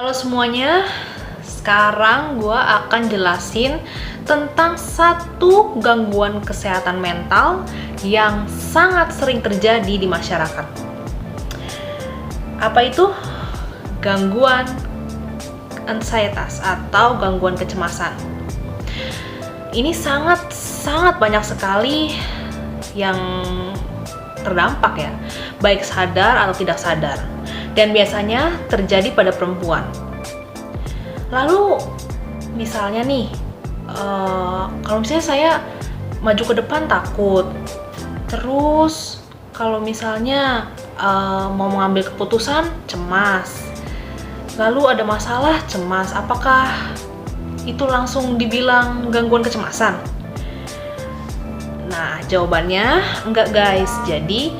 Halo semuanya, sekarang gue akan jelasin tentang satu gangguan kesehatan mental yang sangat sering terjadi di masyarakat. Apa itu? Gangguan anxietas atau gangguan kecemasan. Ini sangat banyak sekali yang terdampak ya, baik sadar atau tidak sadar. Dan biasanya terjadi pada perempuan. Lalu misalnya nih, kalau misalnya saya maju ke depan takut. Terus kalau misalnya mau mengambil keputusan cemas. Lalu ada masalah cemas. Apakah itu langsung dibilang gangguan kecemasan? Nah, jawabannya enggak guys. Jadi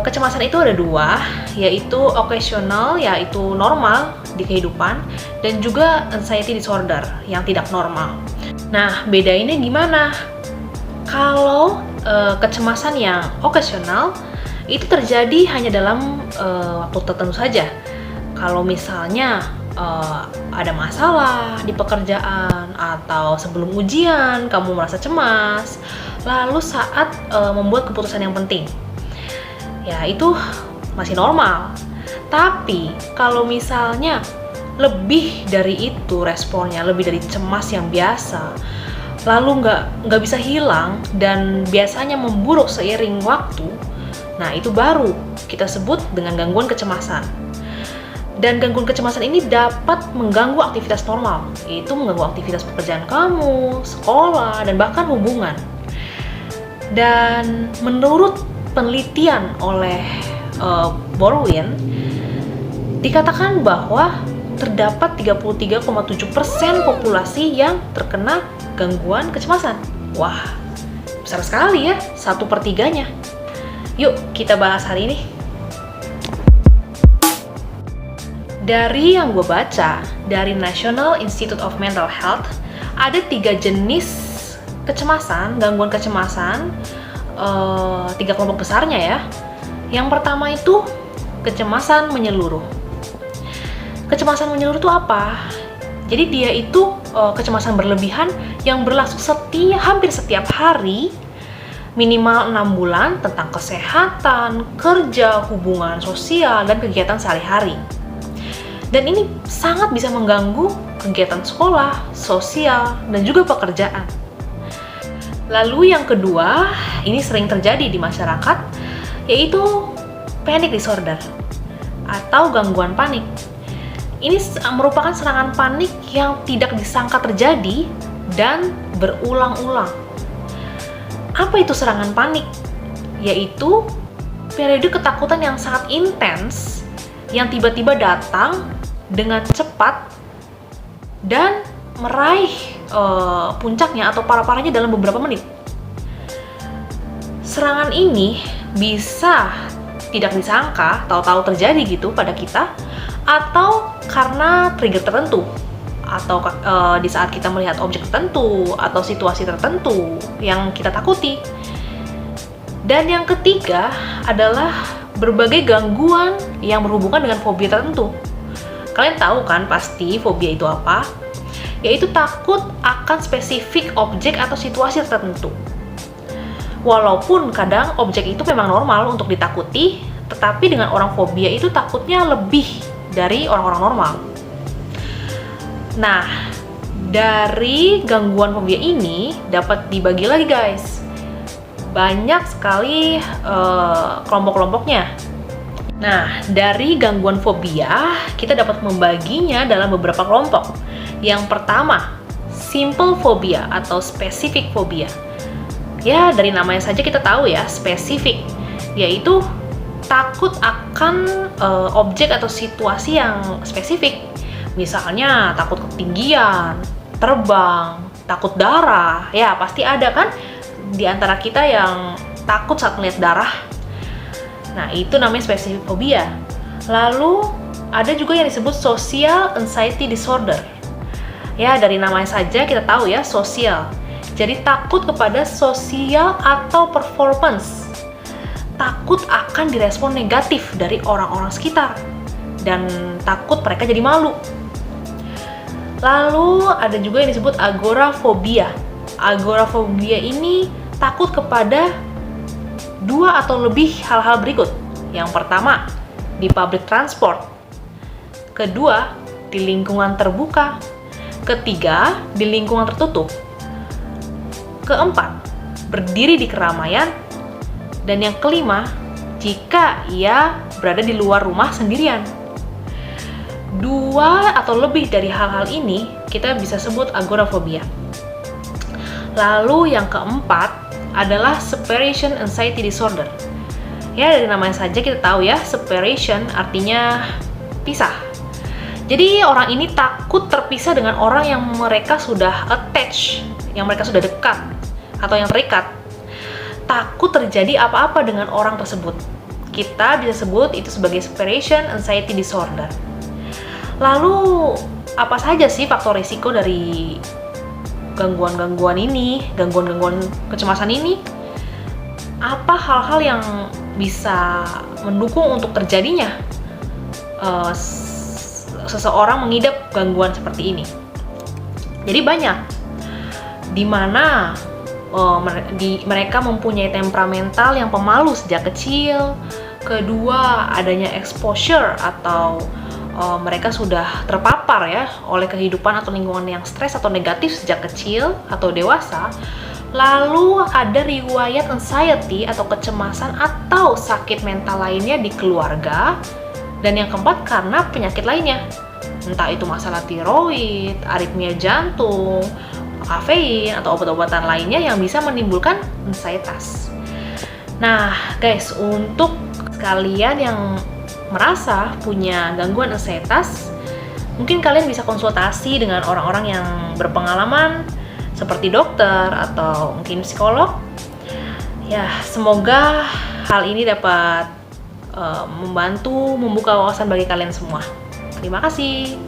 kecemasan itu ada dua, yaitu occasional, yaitu normal di kehidupan, dan juga anxiety disorder yang tidak normal. Nah, bedainnya gimana? Kalau kecemasan yang occasional itu terjadi hanya dalam waktu tertentu saja. Kalau misalnya ada masalah di pekerjaan atau sebelum ujian kamu merasa cemas, lalu saat membuat keputusan yang penting, ya itu masih normal. Tapi kalau misalnya lebih dari itu responnya, lebih dari cemas yang biasa, lalu nggak bisa hilang dan biasanya memburuk seiring waktu, nah itu baru kita sebut dengan gangguan kecemasan. Dan gangguan kecemasan ini dapat mengganggu aktivitas normal, yaitu mengganggu aktivitas pekerjaan kamu, sekolah, dan bahkan hubungan. Dan menurut penelitian oleh Borwin, dikatakan bahwa terdapat 33,7% populasi yang terkena gangguan kecemasan. Wah, besar sekali ya, 1/3-nya. Yuk, kita bahas hari ini. Dari yang gue baca, dari National Institute of Mental Health, ada 3 jenis kecemasan, gangguan kecemasan, 3 kelompok besarnya ya. Yang pertama itu kecemasan menyeluruh. Kecemasan menyeluruh itu apa? Jadi dia itu kecemasan berlebihan yang berlangsung hampir setiap hari, minimal 6 bulan, tentang kesehatan, kerja, hubungan sosial, dan kegiatan sehari-hari. Dan ini sangat bisa mengganggu kegiatan sekolah, sosial, dan juga pekerjaan. Lalu yang kedua, ini sering terjadi di masyarakat, yaitu panic disorder atau gangguan panik. Ini merupakan serangan panik yang tidak disangka terjadi dan berulang-ulang. Apa itu serangan panik? Yaitu periode ketakutan yang sangat intens yang tiba-tiba datang dengan cepat dan meraih puncaknya atau parah-parahnya dalam beberapa menit. Serangan ini bisa tidak disangka, tahu-tahu terjadi gitu pada kita, atau karena trigger tertentu, atau di saat kita melihat objek tertentu atau situasi tertentu yang kita takuti. Dan yang ketiga adalah berbagai gangguan yang berhubungan dengan fobia tertentu. Kalian tahu kan pasti fobia itu apa? Yaitu takut akan spesifik objek atau situasi tertentu. Walaupun kadang objek itu memang normal untuk ditakuti, tetapi dengan orang fobia itu takutnya lebih dari orang-orang normal. Nah, dari gangguan fobia ini dapat dibagi lagi guys. Banyak sekali kelompok-kelompoknya. Nah, dari gangguan fobia, kita dapat membaginya dalam beberapa kelompok. Yang pertama, simple phobia atau specific phobia. Ya, dari namanya saja kita tahu ya, spesifik, yaitu takut akan objek atau situasi yang spesifik. Misalnya, takut ketinggian, terbang, takut darah. Ya, pasti ada kan di antara kita yang takut saat melihat darah. Nah, itu namanya specific phobia. Lalu, ada juga yang disebut social anxiety disorder. Ya, dari namanya saja kita tahu ya, sosial. Jadi, takut kepada sosial atau performance. Takut akan direspon negatif dari orang-orang sekitar. dan takut mereka jadi malu. Lalu ada juga yang disebut agorafobia. Agorafobia ini takut kepada 2 atau lebih hal-hal berikut. Yang pertama, di public transport. Kedua, di lingkungan terbuka. Ketiga, di lingkungan tertutup. Keempat, berdiri di keramaian. Dan yang kelima, jika ia berada di luar rumah sendirian. 2 atau lebih dari hal-hal ini kita bisa sebut agorafobia. Lalu yang keempat adalah separation anxiety disorder. Ya, dari namanya saja kita tahu ya, separation artinya pisah. Jadi orang ini takut terpisah dengan orang yang mereka sudah attach, yang mereka sudah dekat atau yang terikat. Takut terjadi apa-apa dengan orang tersebut. Kita bisa sebut itu sebagai separation anxiety disorder. Lalu, apa saja sih faktor risiko dari gangguan-gangguan ini, gangguan-gangguan kecemasan ini? Apa hal-hal yang bisa mendukung untuk terjadinya seseorang mengidap gangguan seperti ini? Jadi banyak, di mana mereka mempunyai temperamental yang pemalu sejak kecil. Kedua, adanya exposure atau mereka sudah terpapar ya oleh kehidupan atau lingkungan yang stres atau negatif sejak kecil atau dewasa. Lalu ada riwayat anxiety atau kecemasan atau sakit mental lainnya di keluarga. Dan yang keempat, karena penyakit lainnya, entah itu masalah tiroid, aritmia jantung, kafein, atau obat-obatan lainnya yang bisa menimbulkan ansietas. Nah guys, untuk kalian yang merasa punya gangguan ansietas, mungkin kalian bisa konsultasi dengan orang-orang yang berpengalaman seperti dokter atau mungkin psikolog. Ya, semoga hal ini dapat membantu membuka wawasan bagi kalian semua. Terima kasih.